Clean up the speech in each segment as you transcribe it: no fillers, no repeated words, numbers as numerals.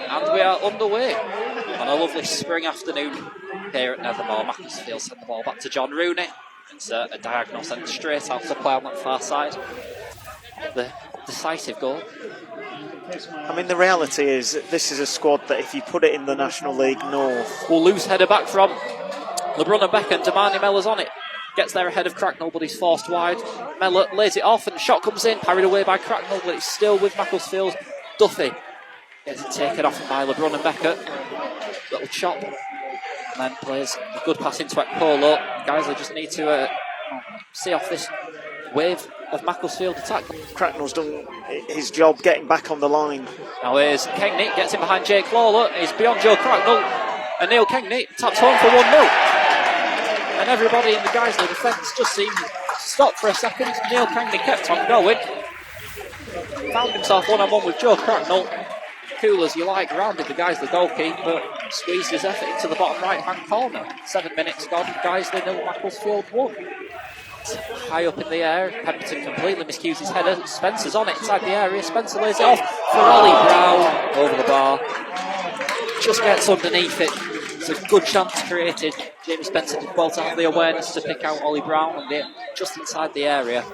And we are underway on a lovely spring afternoon here at Nethermoor. Macclesfield send the ball back to John Rooney. It's a diagonal sent straight out to play on that far side. The decisive goal. I mean, the reality is that this is a squad that if you put it in the National League North... Well, loose header back from LeBron and Beck, and Damani Mellor's on it. Gets there ahead of Cracknell, but he's forced wide. Mellor lays it off and the shot comes in, parried away by Cracknell, but it's still with Macclesfield. Duffy gets it taken off by LeBron and Becker. Little chop. And then plays a good pass into Ekpolo. Guiseley just need to see off this wave of Macclesfield attack. Cracknell's done his job getting back on the line. Now here's Kengni, gets in behind Jake Lawler. He's beyond Joe Cracknell. And Neil Kengni taps home for 1-0. And everybody in the Guiseley defence just seemed to stop for a second. Neil Kengni kept on going. Found himself one-on-one with Joe Cracknell. Cool as you like, rounded the Guiseley goalkeeper, squeezed his effort into the bottom right-hand corner. 7 minutes gone, Guiseley 0, Macclesfield 1. High up in the air, Pemberton completely miscues his header. Spencer's on it inside the area. Spencer lays it off for Ollie Brown over the bar. Just gets underneath it. It's a good chance created. Jamie Spencer did well to have the awareness to pick out Ollie Brown and get just inside the area.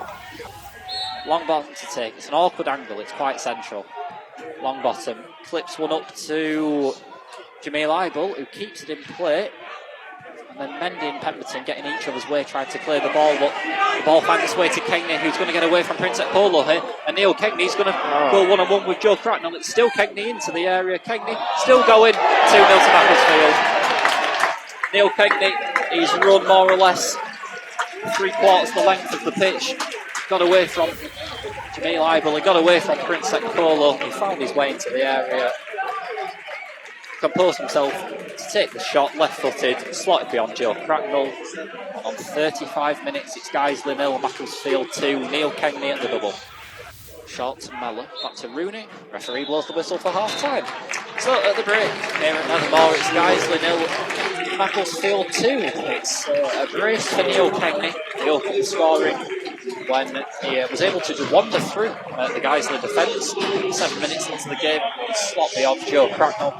Long bottom to take. It's an awkward angle. It's quite central. Long bottom clips one up to Jamil Eibel, who keeps it in play. And then Mendy and Pemberton getting each other's way, trying to clear the ball, but the ball finds its way to Kengni, who's going to get away from Prince Ekpolo here. And Neil Kengni's going to go one-on-one with Joe Cracknell. It's still Kengni into the area. Kengni still going 2-0 to Macclesfield. Neil Kengni, he's run more or less 3/4 the length of the pitch. Got away from Jamil Eibel, he got away from Prince Ekpolo. He found his way into the area. Composed himself to take the shot, left-footed, slotted beyond Joe Cracknell. And on 35 minutes, it's Guiseley 0, Macclesfield 2, Neil Kengni at the double. Short to Mellor, back to Rooney. Referee blows the whistle for half-time. So at the break, here at Nethermoor, it's Guiseley 0, Macclesfield 2. It's a brace for Neil Kengni, the opening scoring, when he was able to just wander through the Guiseley defence. 7 minutes into the game, slot beyond Joe Cracknell.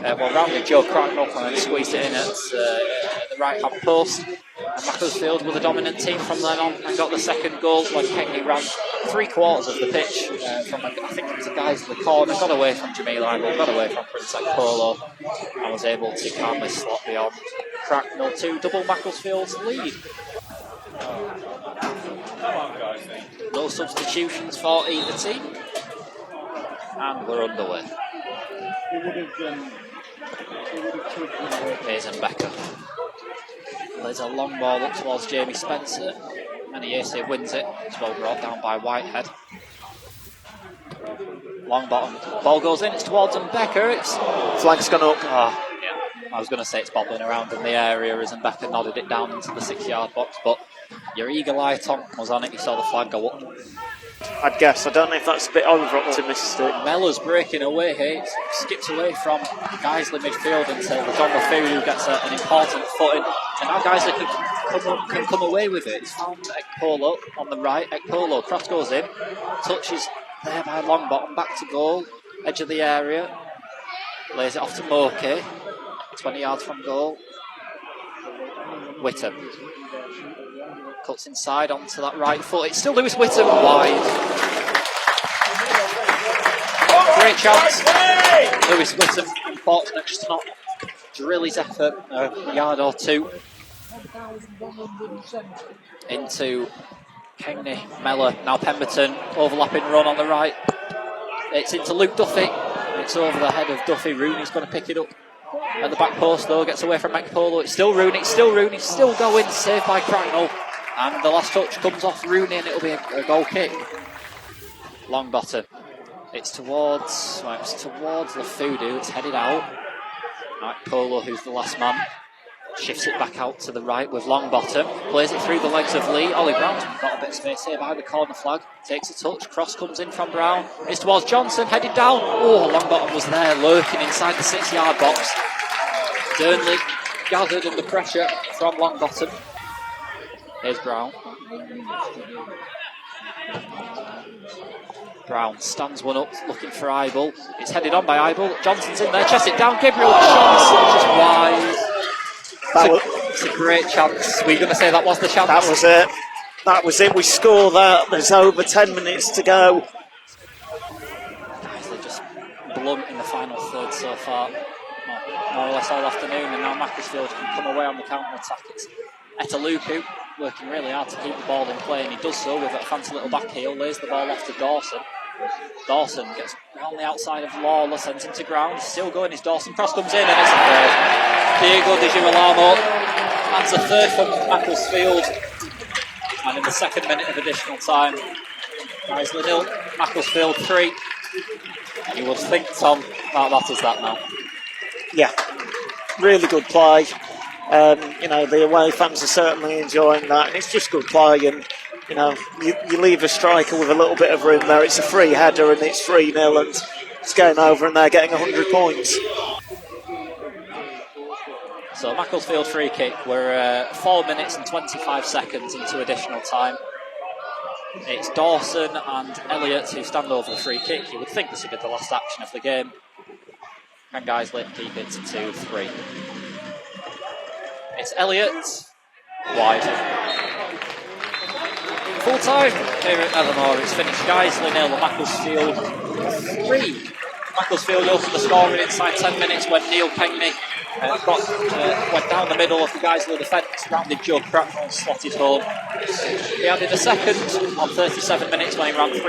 Rounded Joe Cracknell and then squeezed it in at the right-hand post. And Macclesfield were the dominant team from then on and got the second goal when Kengni ran 3/4 of the pitch from, I think it was a Guiseley corner, got away from Jamil Eibel, got away from Prince Ekpolo, and was able to calmly slot beyond Cracknell to double Macclesfield's lead. No substitutions for either team, and we're underway. Here's Becker. There's a long ball up towards Jamie Spencer, and Iese wins it. It's well brought down by Whitehead. Long bottom, ball goes in, it's towards Becker. It's flag's gone up. I was going to say it's bobbling around in the area as Becker nodded it down into the 6-yard box, but your eagle eye, Tom, was on it. You saw the flag go up. I'd guess. I don't know if that's a bit over-optimistic. Mellor's breaking away here. Skips away from Guiseley midfield until John Lafayette, who gets an important footing. And now Guiseley can come away with it. It's found Ekpolo on the right. Ekpolo, cross goes in. Touches there by Longbottom. Back to goal. Edge of the area. Lays it off to Moke. 20 yards from goal. Whittam. Cuts inside onto that right foot. It's still Lewis Whittam wide. Great chance. Lewis Whittam, unfortunate just to not drill his effort a yard or two into Kengni, Mellor. Now Pemberton, overlapping run on the right. It's into Luke Duffy. It's over the head of Duffy. Rooney's going to pick it up at the back post though. Gets away from Ekpolo. It's still Rooney. Still going. Saved by Cracknell. And the last touch comes off Rooney and it'll be a goal kick. Long bottom. It's towards Lafudu. It's headed out. Polo, who's the last man, shifts it back out to the right with long bottom. Plays it through the legs of Lee. Ollie Brown's got a bit of space here behind the corner flag. Takes a touch. Cross comes in from Brown. It's towards Johnson. Headed down. Oh, long bottom was there lurking inside the 6-yard box. Durnley gathered under pressure from long bottom. Here's Brown. Brown stands one up, looking for Ibel. It's headed on by Ibel. Johnson's in there, chests it down. Gabriel Johnson just wide. It's a great chance. Were you going to say that was the chance? That was it. That was it. We score that. There's over 10 minutes to go. Guys, they're just blunt in the final third so far. More or less all afternoon, and now Macclesfield can come away on the counter-attack. It's Etaluku working really hard to keep the ball in play, and he does so with a fancy little back heel, lays the ball off to Dawson. Dawson gets round the outside of Lawler, sends him to ground, still going, his Dawson cross comes in, and it's a third. Diego de Girolamo, that's a third from Macclesfield, and in the second minute of additional time, Guiseley 0, Macclesfield 3. You would think, Tom, that is that now. Yeah, really good play. The away fans are certainly enjoying that, and it's just good play. And you leave a striker with a little bit of room there. It's a free header, and it's 3-0, and it's going over, and they're getting 100 points. So Macclesfield free kick. We're 4 minutes and 25 seconds into additional time. It's Dawson and Elliott who stand over the free kick. You would think this would be the last action of the game. Can Guiseley keep it to 2-3? It's Elliott, wide. Full time here at Nethermoor. It's finished Guiseley 0, Macclesfield 3. Macclesfield opened the scoring inside 10 minutes when Neil Kengni went down the middle of the Guiseley defence, rounded Joe Cracknell, slotted home. He added a second on 37 minutes when he ran 3/4 the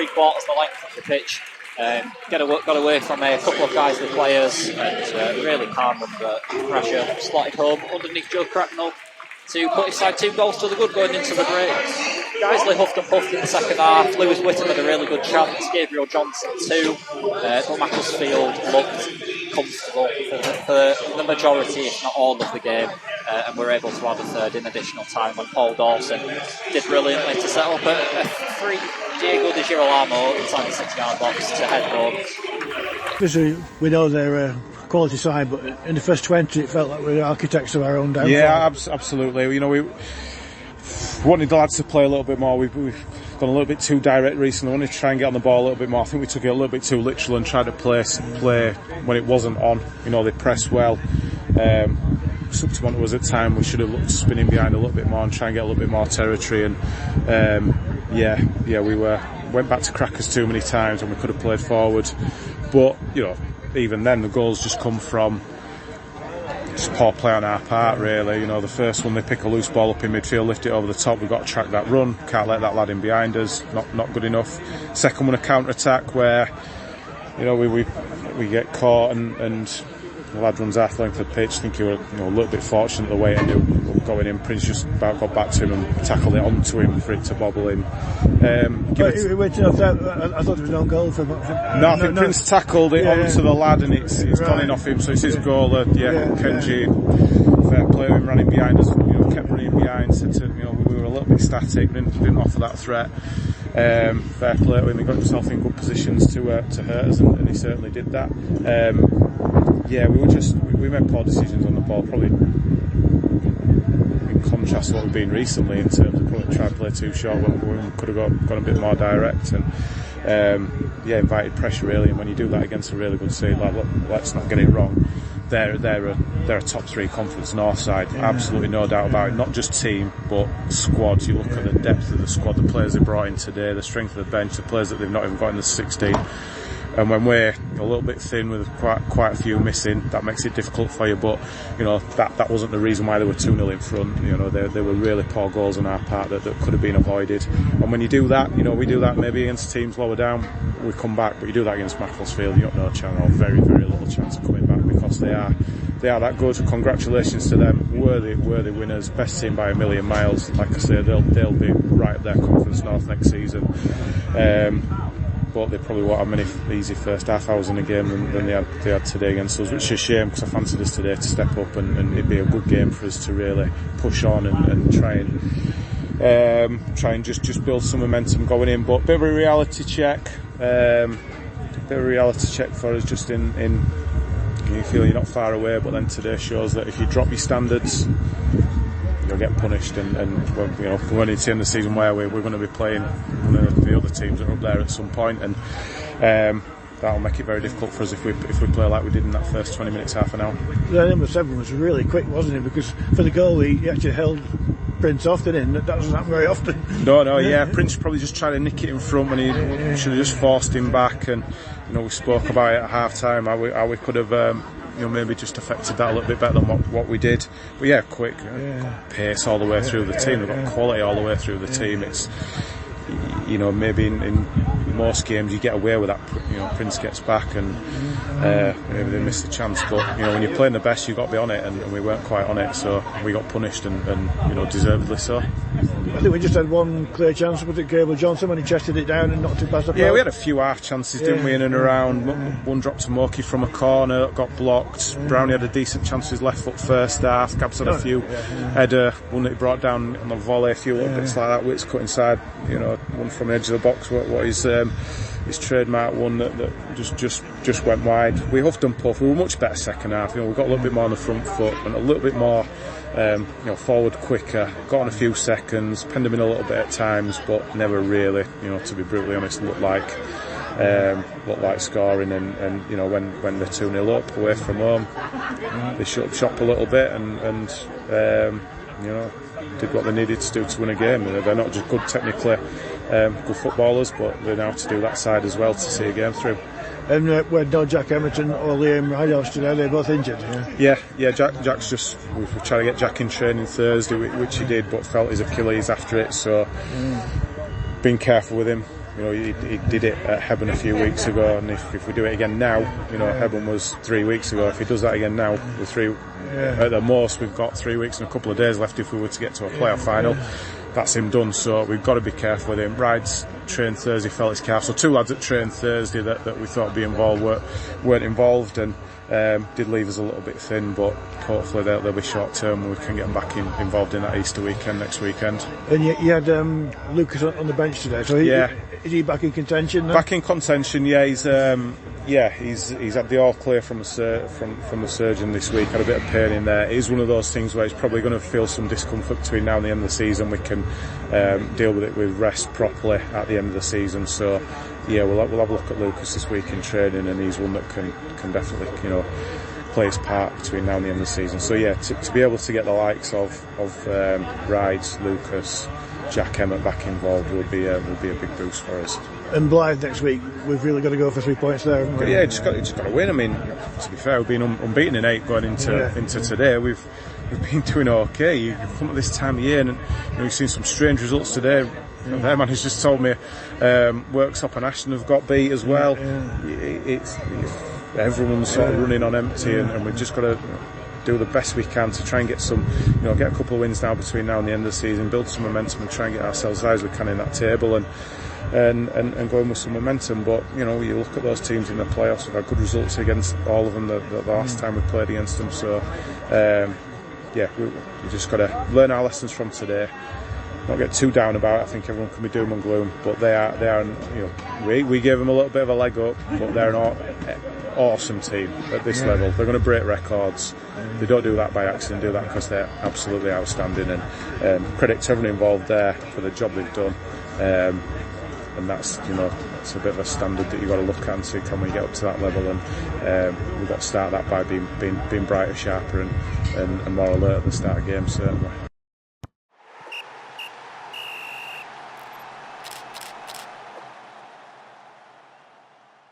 length of the pitch. Got away from a couple of Guiseley players and really calm under pressure. Slotted home underneath Joe Cracknell to put his side 2 goals to the good going into the break. Guiseley huffed and puffed in the second half. Lewis Whittam had a really good chance. Gabriel Johnson 2. But Macclesfield looked comfortable for the majority, if not all, of the game. And were able to add a third in additional time when Paul Dawson did brilliantly to set up a free Diego de Girolamo inside the 6-yard box to head home. Obviously, we know they're a quality side, but in the first 20 it felt like we were architects of our own downfall. Yeah, absolutely. We wanted the lads to play a little bit more. We've gone a little bit too direct recently. We wanted to try and get on the ball a little bit more. I think we took it a little bit too literal and tried to play when it wasn't on. They pressed well. It's up to one was at time. We should have looked spinning behind a little bit more and try and get a little bit more territory. And we went back to crackers too many times, and we could have played forward. But even then, the goals just come from just poor play on our part, really. The first one, they pick a loose ball up in midfield, lift it over the top. We've got to track that run. Can't let that lad in behind us. Not good enough. Second one, a counter attack where we get caught and the lad runs half length of the pitch. I think he was a little bit fortunate the way he knew going in. Prince just about got back to him and tackled it onto him for it to bobble in. I thought there was no goal for him. No, I think Prince tackled it onto the lad and it's gone in off him, so it's his goal. Kengni, fair play, him running behind us, kept running behind. We were a little bit static, didn't offer that threat. Fair play to him, he got himself in good positions to hurt us, and he certainly did that. We made poor decisions on the ball, probably in contrast to what we've been recently in terms of probably trying to play too short when we could have gone a bit more direct and invited pressure really. And when you do that against a really good side, let's not get it wrong. They're a top 3 conference north side, absolutely no doubt about it. Not just team, but squad. You look at the depth of the squad, the players they brought in today, the strength of the bench, the players that they've not even got in the 16. And when we're a little bit thin with quite a few missing, that makes it difficult for you. But that wasn't the reason why they were 2-0 in front. They were really poor goals on our part that could have been avoided. And when you do that, we do that maybe against teams lower down, we come back. But you do that against Macclesfield, you got no chance, or very very little chance of coming back, because they are that good. Congratulations to them, worthy winners, best team by a million miles. Like I say, they'll be right up there Conference North next season. But they probably won't have many easy first half hours in the game than they had today against us, which is a shame, because I fancied us today to step up and it'd be a good game for us to really push on and try and just build some momentum going in. But a bit of a reality check for us, just in you feel you're not far away, but then today shows that if you drop your standards, you're get punished, and you know, we're going into the end of the season where we're going to be playing one of the other teams that are up there at some point, and that'll make it very difficult for us if we play like we did in that first 20 minutes, half an hour. The number 7 was really quick, wasn't it? Because for the goalie, he actually held Prince off, didn't he? That doesn't happen very often. No, yeah. Prince probably just tried to nick it in front when he should have just forced him back. And you know, we spoke about it at half time how we could have you know, maybe just affected that a little bit better than what we did. But yeah, quick, got pace all the way through the team. They've got quality all the way through the team. It's, you know, maybe in most games you get away with that. You know, Prince gets back and maybe they miss the chance. But you know, when you're playing the best, you've got to be on it, and we weren't quite on it, so we got punished, and you know, deservedly so. I think we just had one clear chance. Was it Gable Johnson when he chested it down and knocked it past the post? Yeah, we had a few half chances, didn't we, in and around. One dropped to Moki from a corner, got blocked. Brownie had a decent chance with his left foot first half. Gabs had a few header, one that he brought down on the volley, a few little bits like that. Wits cut inside, you know, one from the edge of the box. What his trademark one that just went wide. We huffed and puffed. We were much better second half. You know, we got a little bit more on the front foot and a little bit more. You know, forward quicker, got on a few seconds, penned them in a little bit at times, but never really, you know, to be brutally honest, looked like scoring. And you know, when they're 2-0 up away from home, they shut up shop a little bit and you know, did what they needed to do to win a game. They're not just good technically, good footballers, but they know how to do that side as well to see a game through. And we had no Jack Emerton or Liam Rydals today. They're both injured. Yeah. Jack's just. We were trying to get Jack in training Thursday, which he did, but felt his Achilles after it. So, being careful with him. You know, he did it at Hebburn a few weeks ago, and if we do it again now, you know, Hebburn was 3 weeks ago. If he does that again now, at the most, we've got 3 weeks and a couple of days left if we were to get to a playoff final. That's him done, so we've got to be careful with him. Rides trained Thursday, felt his calf. So 2 lads that trained Thursday that we thought would be involved weren't involved, and did leave us a little bit thin, but hopefully they'll be short term and we can get them back involved in that Easter weekend next weekend. And you had Lucas on the bench today, so is he back in contention now? Back in contention, yeah. He's had the all clear from the surgeon this week. Had a bit of pain in there. It is one of those things where he's probably going to feel some discomfort between now and the end of the season. We can deal with it with rest properly at the end of the season. So yeah, we'll have a look at Lucas this week in training, and he's one that can definitely, you know, play his part between now and the end of the season. So yeah, to be able to get the likes of Rides, Lucas, Jack Emmett back involved will be a big boost for us. And Blythe next week, we've really got to go for 3 points there, haven't we? Yeah, just got to win. I mean, to be fair, we've been unbeaten in 8 going into today. We've been doing okay. You come at this time of year, and you know, we've seen some strange results today. You know, their man has just told me Worksop and Ashton have got beat as well. It's everyone's sort of running on empty, and we've just got to do the best we can to try and get some, you know, get a couple of wins now between now and the end of the season, build some momentum, and try and get ourselves as high as we can in that table, and go in with some momentum. But you know, you look at those teams in the playoffs, we've had good results against all of them the last time we played against them. So yeah, we just got to learn our lessons from today. Not get too down about it. I think everyone can be doom and gloom, but they are. You know, we gave them a little bit of a leg up, but they're an awesome team at this level. They're going to break records. They don't do that by accident. Do that because they're absolutely outstanding. And credit to everyone involved there for the job they've done. And that's, you know, it's a bit of a standard that you've got to look at and see, can we get up to that level? And we've got to start that by being brighter, sharper, and more alert at the start of games, certainly.